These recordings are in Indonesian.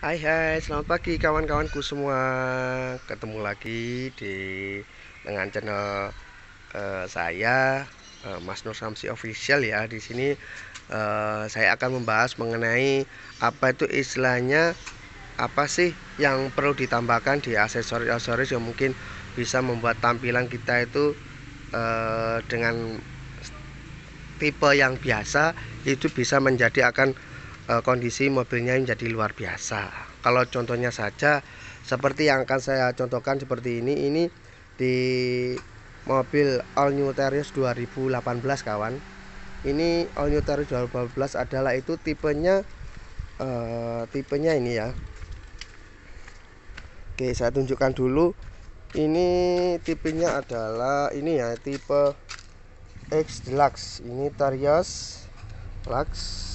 Hai, selamat pagi kawan-kawanku semua. Ketemu lagi dengan channel saya, Mas Nur Samsi Official ya. Di sini saya akan membahas mengenai apa itu istilahnya, apa sih yang perlu ditambahkan di aksesoris-aksesoris yang mungkin bisa membuat tampilan kita itu dengan tipe yang biasa itu bisa menjadi akan kondisi mobilnya menjadi luar biasa. Kalau contohnya saja seperti yang akan saya contohkan seperti ini di mobil All New Terios 2018 kawan. Ini All New Terios 2018 adalah itu tipenya ini ya. Oke, saya tunjukkan dulu. Ini tipenya adalah ini ya, tipe X Deluxe. Ini Terios Deluxe.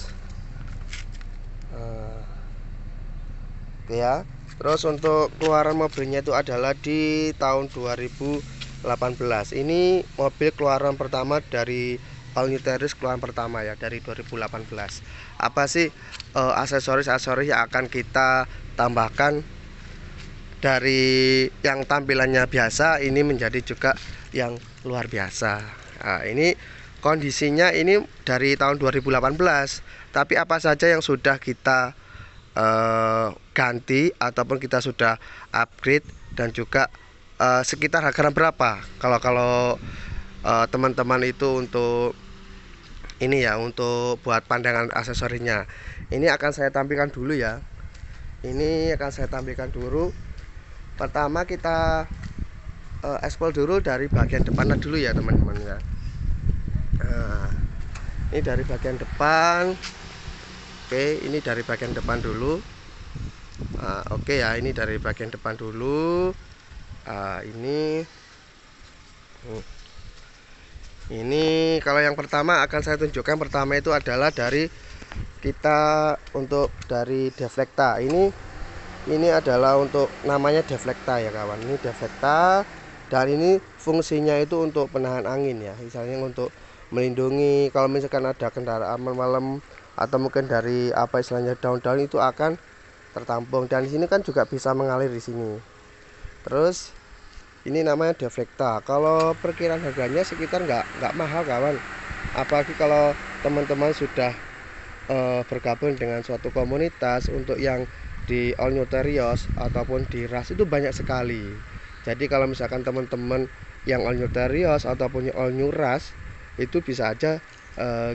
Oke ya. Terus untuk keluaran mobilnya itu adalah di tahun 2018. Ini mobil keluaran pertama dari All New Terios, keluaran pertama ya dari 2018. Apa sih aksesoris-aksesoris yang akan kita tambahkan dari yang tampilannya biasa ini menjadi juga yang luar biasa. Nah, ini kondisinya ini dari tahun 2018. Tapi apa saja yang sudah kita ganti ataupun kita sudah upgrade, dan juga sekitar harga berapa kalau teman-teman itu untuk ini ya, untuk buat pandangan aksesorinya. Ini akan saya tampilkan dulu ya. Ini akan saya tampilkan dulu. Pertama kita ekspor dulu dari bagian depannya dulu ya teman-teman ya. Nah, ini dari bagian depan. Oke, ini dari bagian depan dulu. Oke ya, ini dari bagian depan dulu. Ini kalau yang pertama akan saya tunjukkan, pertama itu adalah dari kita untuk dari deflecta. Ini adalah untuk namanya deflecta ya kawan. Ini deflecta, dan ini fungsinya itu untuk penahan angin ya. Misalnya untuk melindungi kalau misalkan ada kendaraan malam atau mungkin dari apa istilahnya daun-daun itu akan tertampung, dan di sini kan juga bisa mengalir di sini. Terus ini namanya deflecta. Kalau perkiraan harganya sekitar nggak mahal kawan, apalagi kalau teman-teman sudah bergabung dengan suatu komunitas untuk yang di All New Terios ataupun di RAS itu banyak sekali. Jadi kalau misalkan teman-teman yang All New Terios ataupun yang All New RAS itu bisa aja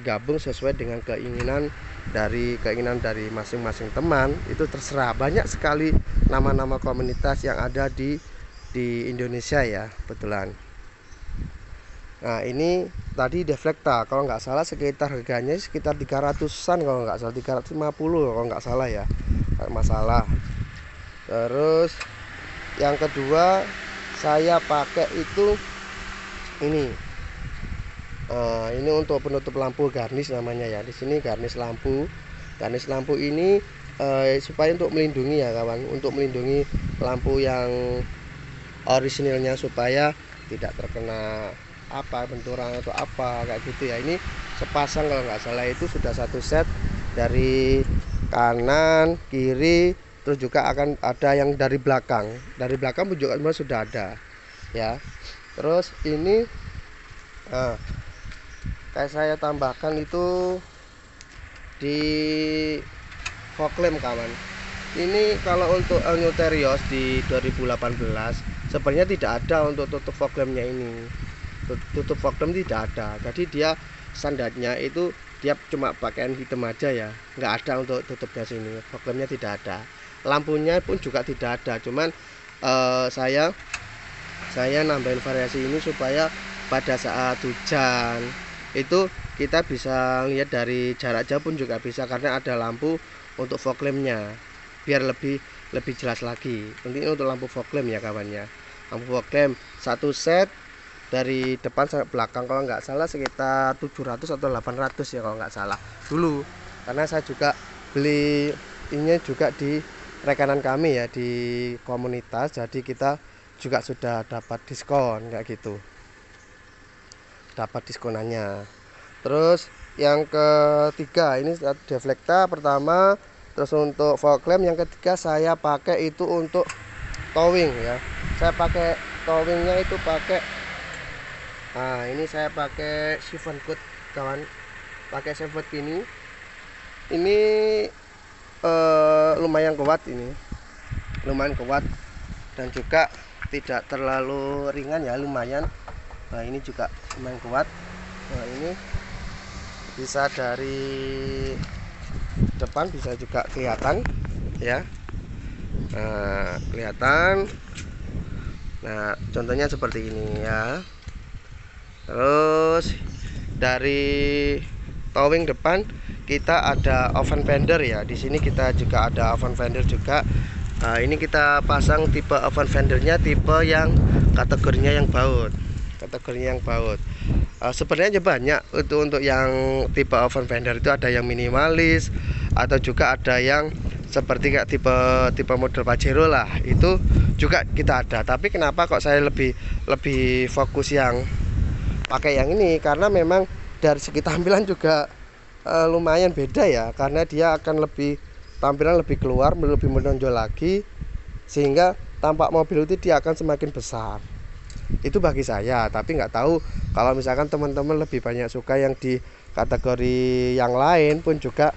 gabung sesuai dengan keinginan dari masing-masing teman. Itu terserah, banyak sekali nama-nama komunitas yang ada di Indonesia ya, betulan. Nah, ini tadi deflecta kalau nggak salah sekitar harganya sekitar 300-an kalau nggak salah, 350 kalau nggak salah ya, nggak masalah. Terus yang kedua saya pakai itu ini untuk penutup lampu garnish namanya ya. Di sini garnish lampu. Garnish lampu ini supaya untuk melindungi ya kawan, untuk melindungi lampu yang orisinilnya supaya tidak terkena apa benturan atau apa kayak gitu ya. Ini sepasang kalau nggak salah itu sudah satu set dari kanan kiri, terus juga akan ada yang dari belakang pun juga sudah ada ya. Terus ini kayak saya tambahkan itu di fog lamp kawan. Ini kalau untuk All New Terios di 2018 sebenarnya tidak ada untuk tutup fog lampnya ini. Tutup fog lamp tidak ada. Jadi dia standarnya itu dia cuma pakaian hitam aja ya, nggak ada untuk tutupnya sini. Fog lampnya tidak ada. Lampunya pun juga tidak ada. Cuman saya nambahin variasi ini supaya pada saat hujan itu kita bisa lihat dari jarak jauh pun juga bisa, karena ada lampu untuk fog lampnya biar lebih jelas lagi. Ini untuk lampu fog lamp ya kawannya. Lampu fog lamp satu set dari depan sampai belakang kalau nggak salah sekitar 700 atau 800 ya kalau nggak salah dulu, karena saya juga beli ini juga di rekanan kami ya di komunitas, jadi kita juga sudah dapat diskon kayak gitu, dapat diskonannya. Terus yang ketiga ini deflecta pertama Terus untuk fog lamp yang ketiga saya pakai itu untuk towing ya. Saya pakai towingnya itu pakai, nah ini saya pakai 7 foot kawan, pakai 7 foot ini lumayan kuat, ini lumayan kuat dan juga tidak terlalu ringan ya, lumayan. Nah ini juga lumayan kuat. Nah ini bisa dari depan bisa juga kelihatan ya. Nah kelihatan. Nah contohnya seperti ini ya. Terus dari towing depan kita ada oven fender ya. Di sini kita juga ada oven fender juga. Nah, ini kita pasang tipe oven fendernya tipe yang kategorinya yang baut. Kategorinya yang baut. Sebenarnya banyak itu untuk yang tipe oven fender itu, ada yang minimalis atau juga ada yang seperti kayak tipe model Pajero lah, itu juga kita ada. Tapi kenapa kok saya lebih fokus yang pakai yang ini, karena memang dari segi tampilan juga lumayan beda ya, karena dia akan lebih tampilan lebih keluar, lebih menonjol lagi, sehingga tampak mobil itu dia akan semakin besar. Itu bagi saya, tapi nggak tahu kalau misalkan teman-teman lebih banyak suka yang di kategori yang lain pun juga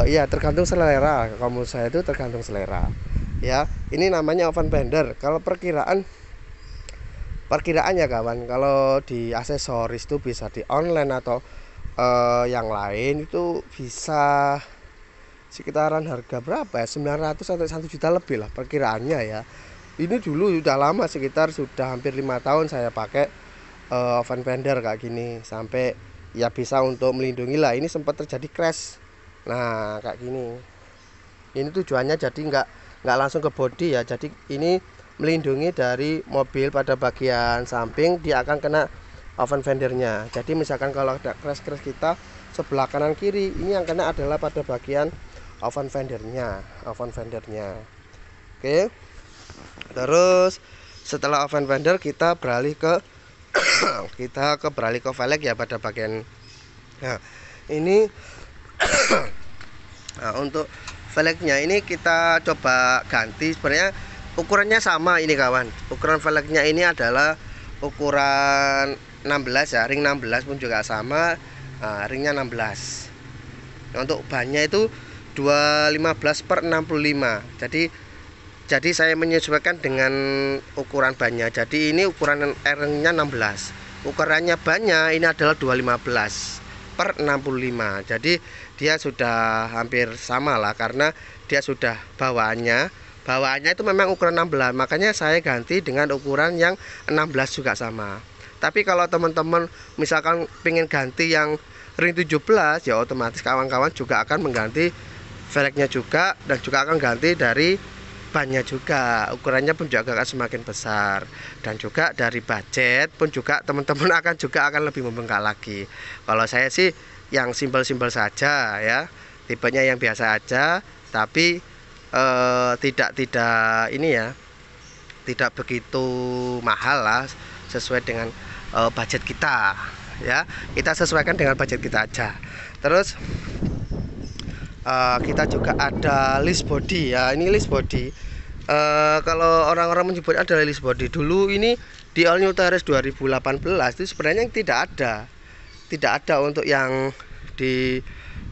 ya tergantung selera. Kalau menurut saya itu tergantung selera ya. Ini namanya oven fender. Kalau perkiraannya kawan, kalau di aksesoris itu bisa di online atau yang lain itu bisa sekitaran harga berapa ya, 900 sampai 1 juta lebih lah perkiraannya ya. Ini dulu sudah lama, sekitar sudah hampir 5 tahun saya pakai oven fender kayak gini, sampai ya bisa untuk melindungi lah. Ini sempat terjadi crash. Nah kayak gini, ini tujuannya jadi nggak langsung ke bodi ya, jadi ini melindungi dari mobil pada bagian samping, dia akan kena oven fendernya. Jadi misalkan kalau ada crash kita sebelah kanan kiri, ini yang kena adalah pada bagian oven fendernya. Oke. Terus setelah oven fender kita beralih ke velg ya pada bagian. Nah ini nah, untuk velgnya ini kita coba ganti. Sebenarnya ukurannya sama ini kawan. Ukuran velgnya ini adalah ukuran 16 ya, ring 16 pun juga sama. Nah, ringnya 16. Nah, untuk bannya itu 215/65. Jadi saya menyesuaikan dengan ukuran bannya. Jadi ini ukuran ringnya 16. Ukurannya bannya ini adalah 215/65. Jadi dia sudah hampir sama lah, karena dia sudah bawaannya itu memang ukuran 16. Makanya saya ganti dengan ukuran yang 16 juga sama. Tapi kalau teman-teman misalkan pengen ganti yang ring 17 ya, otomatis kawan-kawan juga akan mengganti velgnya juga, dan juga akan ganti dari bannya juga. Ukurannya pun juga akan semakin besar, dan juga dari budget pun juga teman-teman akan lebih membengkak lagi. Kalau saya sih yang simpel-simpel saja ya, tipenya yang biasa aja, tapi tidak ini ya, tidak begitu mahal lah, sesuai dengan budget kita ya. Kita sesuaikan dengan budget kita aja. Terus kita juga ada list body ya. Ini list body, kalau orang-orang menyebut adalah list body. Dulu ini di All New TRS 2018 itu sebenarnya tidak ada untuk yang di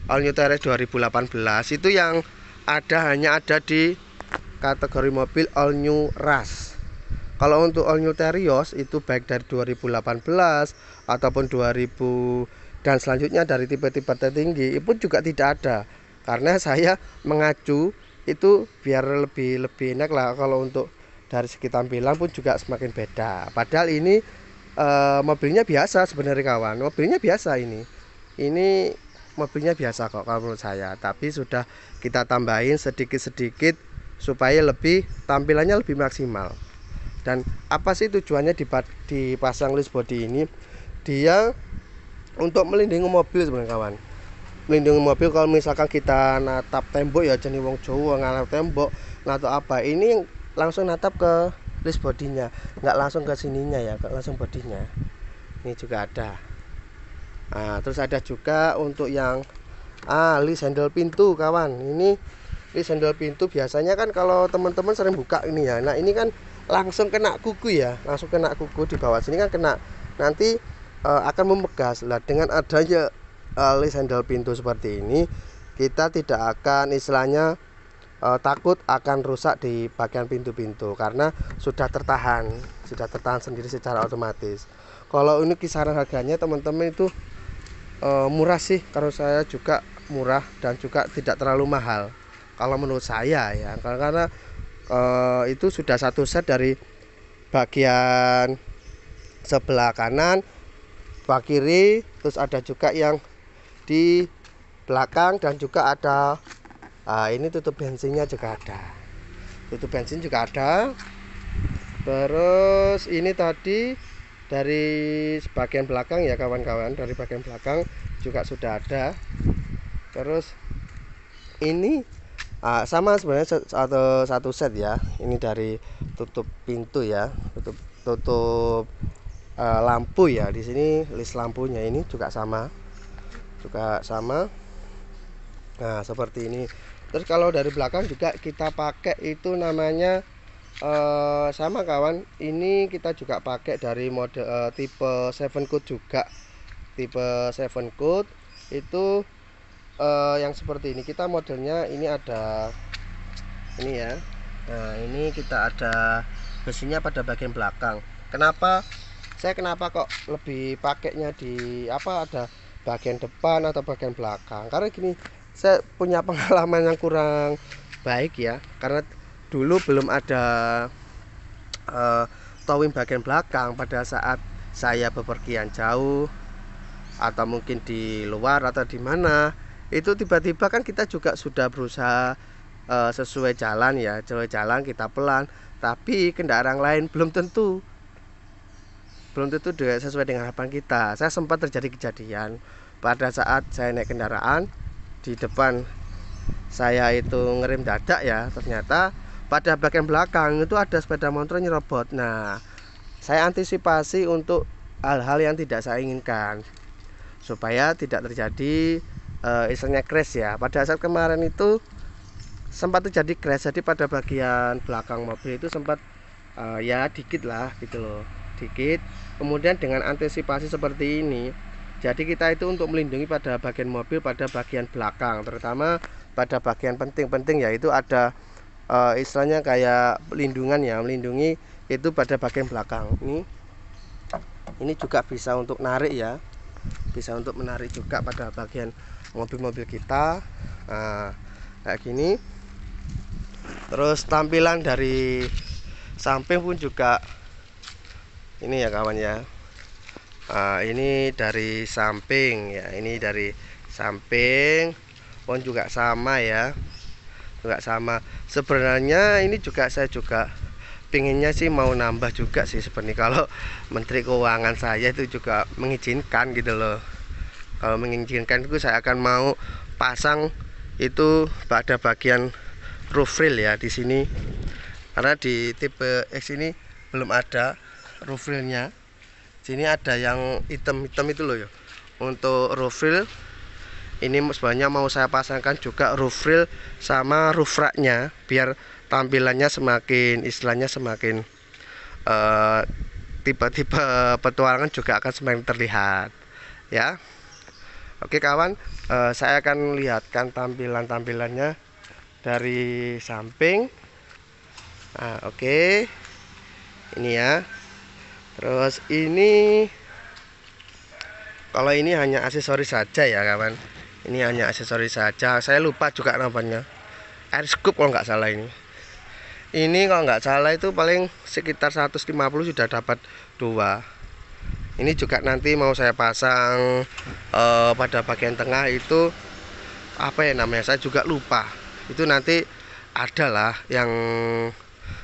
All New TRS 2018 itu. Yang hanya ada di kategori mobil All New Rush. Kalau untuk All New Terios itu baik dari 2018 ataupun 2000 dan selanjutnya dari tipe-tipe tertinggi itu juga tidak ada, karena saya mengacu itu biar lebih enak lah. Kalau untuk dari segi tampilan pun juga semakin beda. Padahal ini mobilnya biasa sebenarnya kawan, mobilnya biasa ini mobilnya biasa kok kalau menurut saya. Tapi sudah kita tambahin sedikit-sedikit supaya lebih tampilannya lebih maksimal. Dan apa sih tujuannya dipasang list body ini? Dia untuk melindungi mobil sebenarnya kawan. Melindungi mobil kalau misalkan kita natap tembok ya, jenis wong Jawa ngalap tembok atau apa, ini langsung natap ke list bodinya, nggak langsung ke sininya ya, langsung bodinya. Ini juga ada. Nah, terus ada juga untuk yang List handle pintu kawan. Ini list handle pintu biasanya kan kalau teman-teman sering buka ini ya. Nah ini kan langsung kena kuku ya, langsung kena kuku di bawah sini kan kena, nanti akan memegas lah. Dengan adanya list handle pintu seperti ini, kita tidak akan istilahnya takut akan rusak di bagian pintu-pintu karena sudah tertahan sendiri secara otomatis. Kalau ini kisaran harganya teman-teman itu murah sih, kalau saya juga murah dan juga tidak terlalu mahal kalau menurut saya ya, karena itu sudah satu set dari bagian sebelah kanan, sebelah kiri, terus ada juga yang di belakang dan juga ada ini tutup bensinnya juga ada, tutup bensin juga ada. Terus ini tadi dari bagian belakang ya kawan-kawan, dari bagian belakang juga sudah ada. Terus ini sama sebenarnya satu set ya. Ini dari tutup pintu ya, tutup lampu ya. Di sini list lampunya ini juga sama. Nah seperti ini. Terus kalau dari belakang juga kita pakai itu namanya sama kawan. Ini kita juga pakai dari mode tipe 7 Code juga. Tipe 7 Code itu yang seperti ini. Kita modelnya ini ada ini ya. Nah ini kita ada besinya pada bagian belakang. Kenapa kok lebih pakainya di ada bagian depan atau bagian belakang? Karena gini, saya punya pengalaman yang kurang baik ya, karena dulu belum ada towing bagian belakang. Pada saat saya bepergian jauh atau mungkin di luar atau di mana, itu tiba-tiba kan kita juga sudah berusaha sesuai jalan ya, jalan kita pelan, tapi kendaraan lain belum tentu sesuai dengan harapan kita. Saya sempat terjadi kejadian pada saat saya naik kendaraan, di depan saya itu ngerem dadak ya, ternyata pada bagian belakang itu ada sepeda motor nyerobot. Nah saya antisipasi untuk hal-hal yang tidak saya inginkan supaya tidak terjadi istilahnya crash ya. Pada saat kemarin itu sempat terjadi crash, jadi pada bagian belakang mobil itu sempat ya dikit lah gitu loh, dikit. Kemudian dengan antisipasi seperti ini, jadi kita itu untuk melindungi pada bagian mobil, pada bagian belakang, terutama pada bagian penting-penting yaitu ada istilahnya kayak pelindungan ya, melindungi itu pada bagian belakang. Ini juga bisa untuk narik ya, bisa untuk menarik juga pada bagian mobil-mobil kita. Nah, kayak gini. Terus tampilan dari samping pun juga ini ya kawan ya. Ini dari samping ya, ini dari samping pun juga sama ya, juga sama. Sebenarnya ini juga saya juga pinginnya sih mau nambah juga sih seperti kalau Menteri Keuangan saya itu juga mengizinkan gitu loh. Kalau mengizinkan itu saya akan mau pasang itu pada bagian roof rail ya di sini, karena di tipe X ini belum ada roof railnya. Sini ada yang hitam-hitam itu loh ya. Untuk roof rail ini sebenarnya mau saya pasangkan juga roof rail sama roof racknya, biar tampilannya semakin istilahnya semakin tipe-tipe petualangan juga akan semakin terlihat ya. Oke kawan, saya akan lihatkan tampilannya dari samping. Nah, oke. Ini ya. Terus ini kalau ini hanya aksesoris saja ya kawan. Ini hanya aksesoris saja. Saya lupa juga namanya. Air scoop kalau nggak salah ini. Ini kalau nggak salah itu paling sekitar 150 sudah dapat 2. Ini juga nanti mau saya pasang pada bagian tengah itu apa ya namanya, saya juga lupa. Itu nanti adalah yang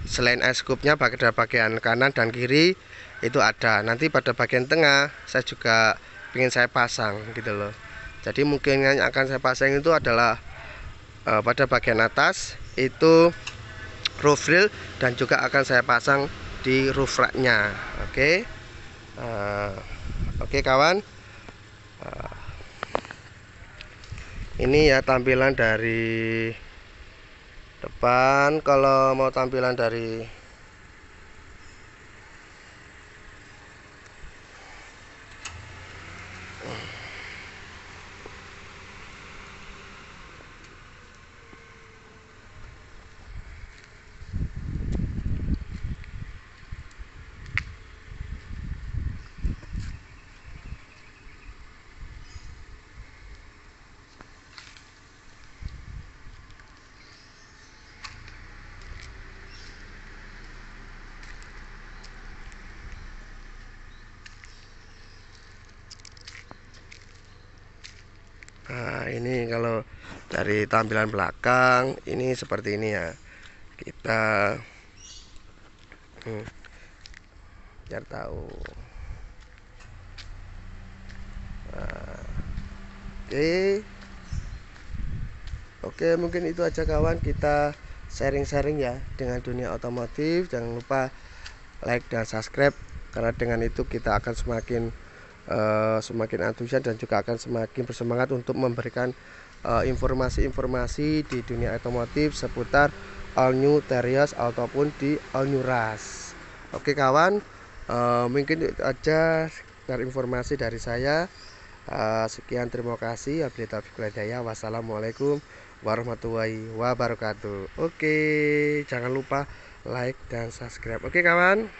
selain air scoopnya pada bagian kanan dan kiri itu ada. Nanti pada bagian tengah saya juga ingin saya pasang gitu loh. Jadi mungkin yang akan saya pasang itu adalah pada bagian atas itu roof rail dan juga akan saya pasang di roof racknya. Oke. Oke kawan. Ini ya tampilan dari depan. Kalau mau tampilan dari Nah, ini kalau dari tampilan belakang ini seperti ini ya. Kita biar tahu. Nah, oke, mungkin itu aja kawan, kita sharing-sharing ya dengan dunia otomotif. Jangan lupa like dan subscribe, karena dengan itu kita akan semakin antusias dan juga akan semakin bersemangat untuk memberikan informasi-informasi di dunia otomotif seputar all new Terios ataupun di all new Rush. Oke kawan, mungkin itu aja dari informasi dari saya. Sekian, terima kasih. Wassalamualaikum warahmatullahi wabarakatuh. Oke, jangan lupa like dan subscribe. Oke kawan.